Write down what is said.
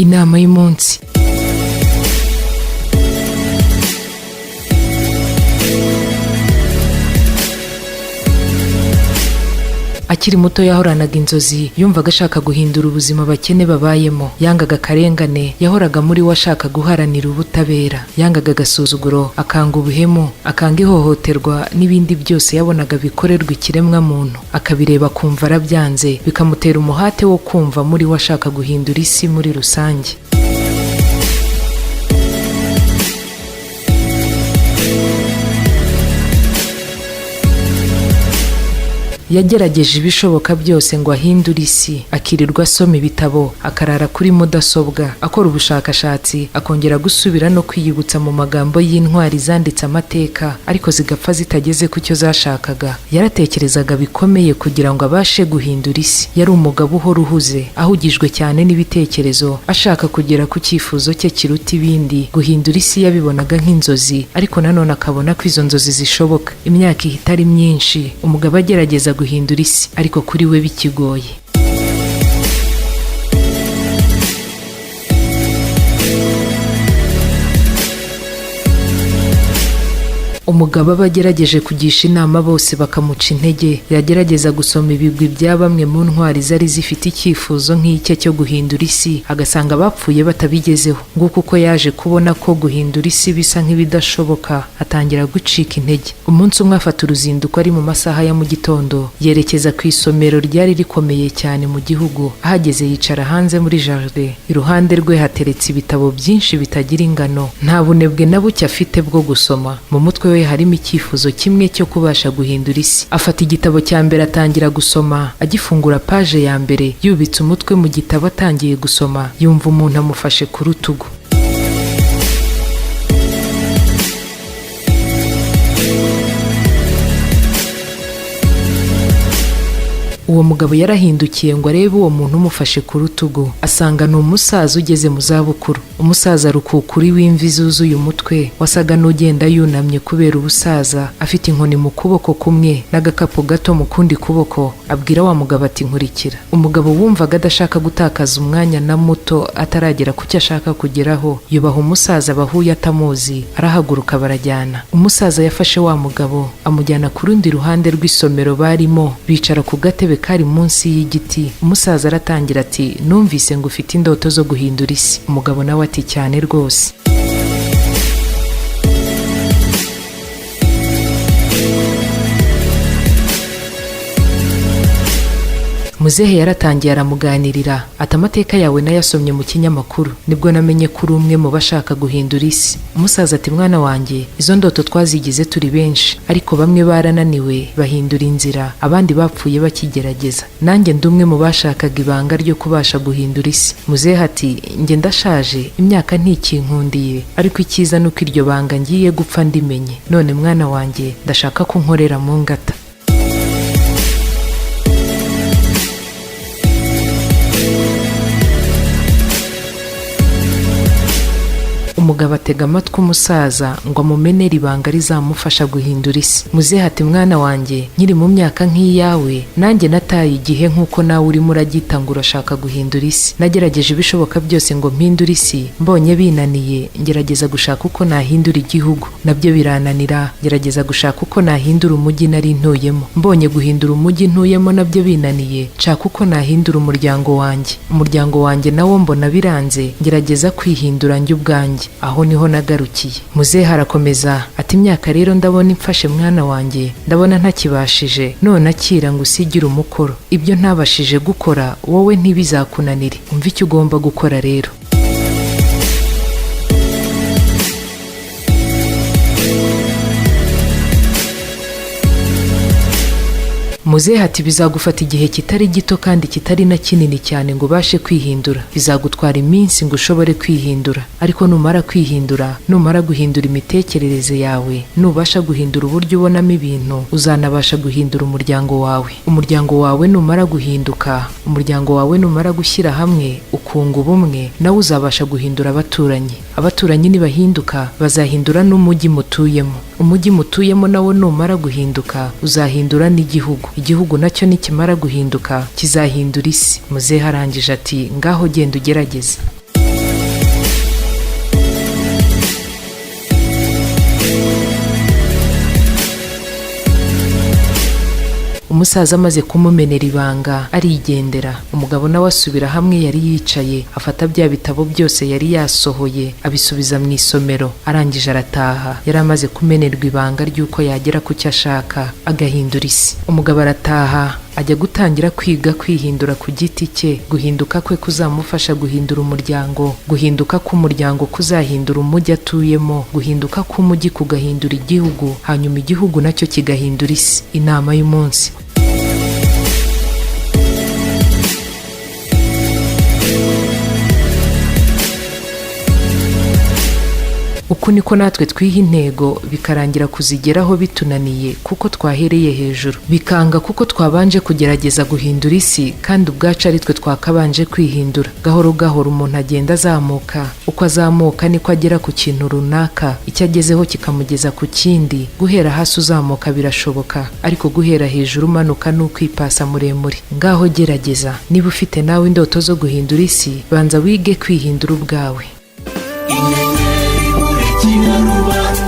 Inama y'umunsi. Akiri muto yahoranaga inzozi, yumvaga ashaka guhindura ubuzima abakene babayemo. Yangaga akarengane, yahoraga muri we ashaka guharanira ubutabera. Yangaga agasuzuguro, akanga ubuhemu, akanga ihohoterwa n'ibindi byose yabonaga bikorerwa ikiremwa muntu. Akabireba akumva arabyanze, bikamutera umuhate wo kumva muri we ashaka guhindura isi muri rusange. Yagerageje ibishoboka byose ngo ahindure isi, akirirwa asoma ibitabo, akarara kuri mudasobwa, akora ubushakashatsi, akongera gusubira no kwiyibutsa mu magambo y'intwari zanditse amateka, ariko zigapfa zitageze ku cyo zashakaga. Yaratekerezaga bikomeye kugira ngo abashe guhindura isi. Yari umugabo uhora uhuze, ahugijwe cyane n'ibitekerezo, ashaka kugera ku cyifuzo cye kiruta ibindi. Guhindura isi yabibonaga nk'inzozi, ariko nanone akabona ko izo nzozi zishoboka. Imyaka ihita ari myinshi, umugabo agerageza guhindura isi, ariko kuri we bikigoye. Umugabo aba agerageje kugisha inama bose bakamuca intege. Yagerageza gusoma ibigwi bya bamwe mu ntwari zari zifite icyifuzo nk'icye cyo guhindura isi, agasanga abapfuye batabigezeho. Nguko uko yaje kubona ko guhindura isi bisa nk'ibidashoboka, atangira gucika intege. Umunsi umwe afata uruzinduko ari mu masaha ya mu gitondo, yerekeza ku isomero ryari rikomeye cyane mu gihugu. Ahageze yicara hanze muri jardin. Iruhande rwe hateretse ibitabo byinshi bitagira ingano. Nta bunebwe na buke afite bwo gusoma. Mu mutwe we harimo icyifuzo kimwe cyo kubasha guhindura isi. Afata igitabo cya mbere atangira gusoma. Agifungura paje ya mbere, yubitse umutwe mu gitabo atangiye gusoma, yumva umuntu amufashe ku rutugu. Uwo mugabo yarahindukiye ngo arebe uwo muntu umufashe ku rutugu, asanga ni umusaza ugeze mu zabukuru. Umusaza rukukuri w'imvi zuzuye umutwe, wasaga n'ugenda yunamye kubera ubusaza, afite inkoni mu kuboko kumwe n'agakapu gato mu kundi kuboko. Abwira wa mugabo ati nkurikira. Umugabo wumvaga adashaka gutakaza umwanya na muto ataragera ku cyo ashaka kugeraho, yubaha umusaza bahuye atamuzi, arahaguruka barajyana. Umusaza yafashe wa mugabo amujyana ku rundi ruhande rw'isomero barimo, bicara ku gatebe kari munsi y'igiti. Umusaza aratangira ati numvise ngo ufite indoto zo guhindura isi. Umugabo nawe ati cyane rwose. Muzehe yaratangiye aramuganirira, ati amateka yawe nayasomye mu kinyamakuru, nibwo namenye ko uri umwe mu bashaka guhindura isi. Umusaza ati mwana wanjye, izo ndoto twazigize turi benshi, ariko bamwe barananiwe bahindura inzira, abandi bapfuye bakigerageza. Nanjye ndi umwe mu bashakaga ibanga ryo kubasha guhindura isi. Muzehe ati njye ndashaje, imyaka ntikinkundiye, ariko icyiza nuko iryo banga ngiye gupfa ndimenye. None mwana wanjye, ndashaka ko nkorera mu ngata. Umugabo atega amatwi umusaza ngo amumenere ibanga rizamufasha guhindura isi. Muzehe ati mwana wanjye, nkiri mu myaka nk'iyawe, nanjye nataye igihe nk'uko nawe urimo uragita ngo urashaka guhindura isi. Nagerageje ibishoboka byose ngo mpindure isi, mbonye binaniye ngerageza gushaka uko nahindura igihugu, nabyo birananira. Ngerageza gushaka uko nahindura umujyi nari ntuyemo, mbonye guhindura umujyi ntuyemo nabyo binaniye, nshaka uko nahindura umuryango wanjye nawo mbona biranze, ngerageza kwihindura njye ubwanjye. Aho niho nagarukiye. Muzehe arakomeza ati imyaka rero ndabona imfashe mwana wanjye, ndabona ntakibashije, none akira ngo usigire umukoro. Ibyo ntabashije gukora wowe ntibizakunanire, umva icyo ugomba gukora rero. Muzehe ati bizagufata igihe kitari gito kandi kitari na kinini cyane ngo ubashe kwihindura. Bizagutwara iminsi ngo ushobore kwihindura, ariko numara kwihindura, numara guhindura imitekerereze yawe, nubasha guhindura uburyo ubonamo ibintu, uzanabasha guhindura umuryango wawe. Umuryango wawe numara guhinduka, umuryango wawe numara gushyira hamwe ukunga ubumwe, nawe uzabasha guhindura abaturanyi. Abaturanyi nibahinduka, bazahindura n'umujyi mutuyemo. Umujyi mutuyemo nawo numara guhinduka, uzahindura n'igihugu. Igihugu nacyo nikimara guhinduka, kizahindura isi. Muzehe arangije ati ngaho genda ugerageze. Umusaza amaze kumumenera ibanga arigendera. Umugabo nawe asubira hamwe yari yicaye, afata bya bitabo byose yari yasohoye abisubiza mu isomero, arangije arataha. Yari amaze kumenerwa ibanga ry'uko yagera ku cyo ashaka, agahindura isi. Umugabo arataha ajya gutangira kwiga kwihindura ku giti cye. Guhinduka kwe kuzamufasha guhindura umuryango, guhinduka k'umuryango kuzahindura umujyi atuyemo, guhinduka k'umujyi kugahindura igihugu, hanyuma igihugu nacyo kigahindura isi. Inama y'umunsi. Uku niko natwe twiha intego bikarangira kuzigeraho bitunaniye kuko twahereye hejuru, bikanga kuko twabanje kugerageza guhindura isi kandi ubwacu ari twe twakabanje kwihindura. Gahoro gahoro umuntu agenda azamuka, uko azamuka niko agera ku kintu runaka, icyo agezeho kikamugeza ku kindi. Guhera hasi uzamuka birashoboka, ariko guhera hejuru umanuka ni ukwipasa muremure. Ngaho gerageza, niba ufite nawe indoto zo guhindura isi, banza wige kwihindura ubwawe. Rubanda